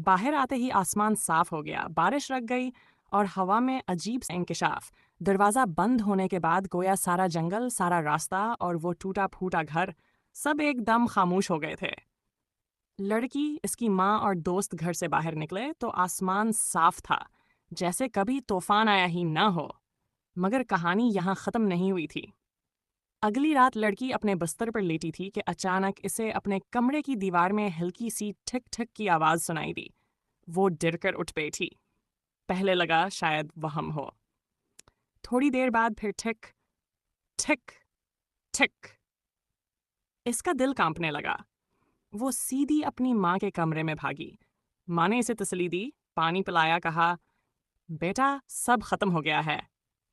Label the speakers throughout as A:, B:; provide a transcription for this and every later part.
A: बाहर आते ही आसमान साफ हो गया, बारिश रुक गई और हवा में अजीब सा इंकिशाफ। दरवाज़ा बंद होने के बाद गोया सारा जंगल, सारा रास्ता और वो टूटा फूटा घर सब एकदम खामोश हो गए थे। लड़की, इसकी माँ और दोस्त घर से बाहर निकले तो आसमान साफ था, जैसे कभी तूफान आया ही ना हो। मगर कहानी यहाँ ख़त्म नहीं हुई थी। अगली रात लड़की अपने बिस्तर पर लेटी थी कि अचानक इसे अपने कमरे की दीवार में हल्की सी ठिक ठिक की आवाज़ सुनाई दी। वो डर कर उठ बैठी। पहले लगा शायद वहम हो। थोड़ी देर बाद फिर ठिक ठिक ठिक। इसका दिल कांपने लगा। वो सीधी अपनी माँ के कमरे में भागी। माँ ने इसे तसल्ली दी, पानी पिलाया, कहा, बेटा सब खत्म हो गया है,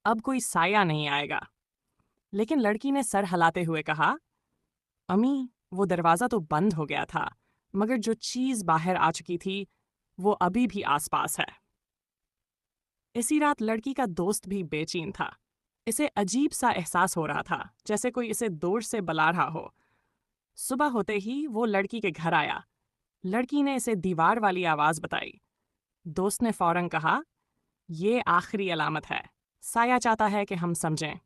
A: अब कोई साया नहीं आएगा। लेकिन लड़की ने सर हिलाते हुए कहा, अम्मी, वो दरवाज़ा तो बंद हो गया था, मगर जो चीज़ बाहर आ चुकी थी वो अभी भी आसपास है। इसी रात लड़की का दोस्त भी बेचैन था। इसे अजीब सा एहसास हो रहा था, जैसे कोई इसे दूर से बुला रहा हो। सुबह होते ही वो लड़की के घर आया। लड़की ने इसे दीवार वाली आवाज़ बताई। दोस्त ने फौरन कहा, ये आखिरी अलामत है, साया चाहता है कि हम समझें,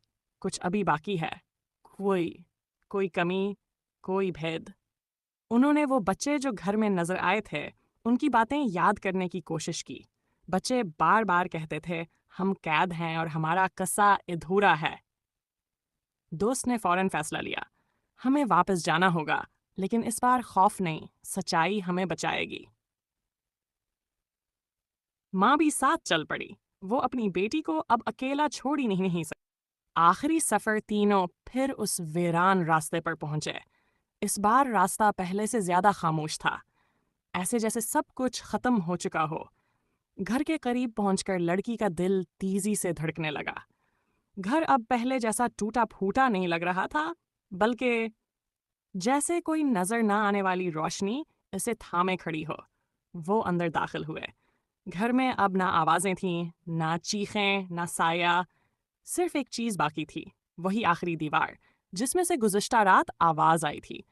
A: कुछ अभी बाकी है, कोई कोई कमी, कोई भेद। उन्होंने वो बच्चे जो घर में नजर आए थे, उनकी बातें याद करने की कोशिश की। बच्चे बार बार कहते थे, हम कैद हैं और हमारा कस्सा अधूरा है। दोस्त ने फौरन फैसला लिया, हमें वापस जाना होगा, लेकिन इस बार खौफ नहीं, सच्चाई हमें बचाएगी। माँ भी साथ चल पड़ी। वो अपनी बेटी को अब अकेला छोड़ ही नहीं सकती। आखिरी सफर तीनों फिर उस वीरान रास्ते पर पहुंचे। इस बार रास्ता पहले से ज्यादा खामोश था, ऐसे जैसे सब कुछ खत्म हो चुका हो। घर के करीब पहुंचकर लड़की का दिल तेजी से धड़कने लगा। घर अब पहले जैसा टूटा फूटा नहीं लग रहा था, बल्कि जैसे कोई नजर ना आने वाली रोशनी इसे थामे खड़ी हो। वो अंदर दाखिल हुए। घर में अब ना आवाजें थीं, ना चीखें, ना साया। सिर्फ एक चीज बाकी थी, वही आखिरी दीवार, जिसमें से गुज़िश्ता रात आवाज आई थी।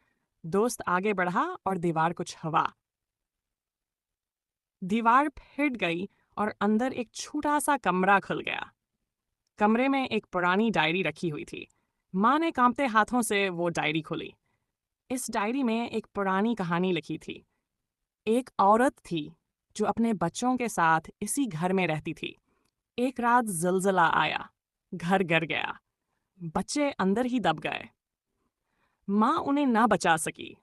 A: दोस्त आगे बढ़ा और दीवार कुछ हवा। दीवार फिट गई और अंदर एक छोटा सा कमरा खुल गया। कमरे में एक पुरानी डायरी रखी हुई थी। माँ ने कांपते हाथों से वो डायरी खोली। इस डायरी में एक पुरानी कहानी लिखी थी। एक औरत थी जो अपने बच्चों के साथ इसी घर में रहती थी। एक रात ज़िलज़िला आया, घर गिर गया, बच्चे अंदर ही दब गए। माँ उन्हें ना बचा सकी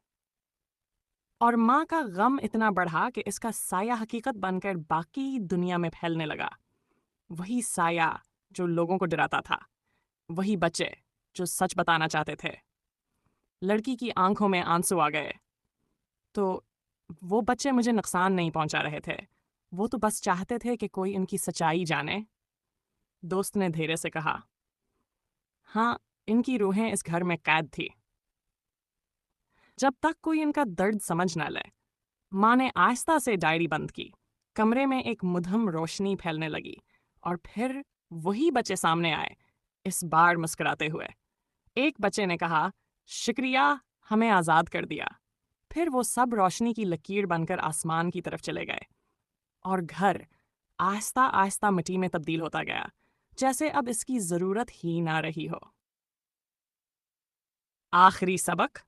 A: और माँ का गम इतना बढ़ा कि इसका साया हकीकत बनकर बाकी दुनिया में फैलने लगा। वही साया जो लोगों को डराता था, वही बच्चे जो सच बताना चाहते थे। लड़की की आंखों में आंसू आ गए। तो वो बच्चे मुझे नुकसान नहीं पहुंचा रहे थे, वो तो बस चाहते थे कि कोई इनकी सच्चाई जाने। दोस्त ने धीरे से कहा, हाँ, इनकी रूहें इस घर में कैद थी, जब तक कोई इनका दर्द समझ न ले। माँ ने आहिस्ता से डायरी बंद की। कमरे में एक मुधम रोशनी फैलने लगी और फिर वही बच्चे सामने आए, इस बार मुस्कुराते हुए। एक बच्चे ने कहा, शुक्रिया, हमें आज़ाद कर दिया। फिर वो सब रोशनी की लकीर बनकर आसमान की तरफ चले गए और घर आहिस्ता आहिस्ता मिट्टी में तब्दील होता गया, जैसे अब इसकी ज़रूरत ही ना रही हो। आखिरी सबक,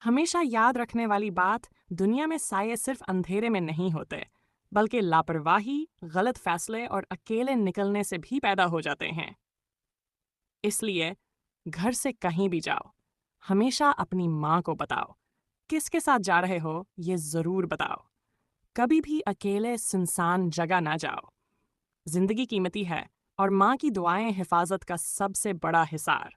A: हमेशा याद रखने वाली बात, दुनिया में साये सिर्फ अंधेरे में नहीं होते, बल्कि लापरवाही, गलत फैसले और अकेले निकलने से भी पैदा हो जाते हैं। इसलिए घर से कहीं भी जाओ, हमेशा अपनी माँ को बताओ। किसके साथ जा रहे हो ये ज़रूर बताओ। कभी भी अकेले सुनसान जगह ना जाओ। जिंदगी कीमती है और माँ की दुआएं हिफाजत का सबसे बड़ा हिसार।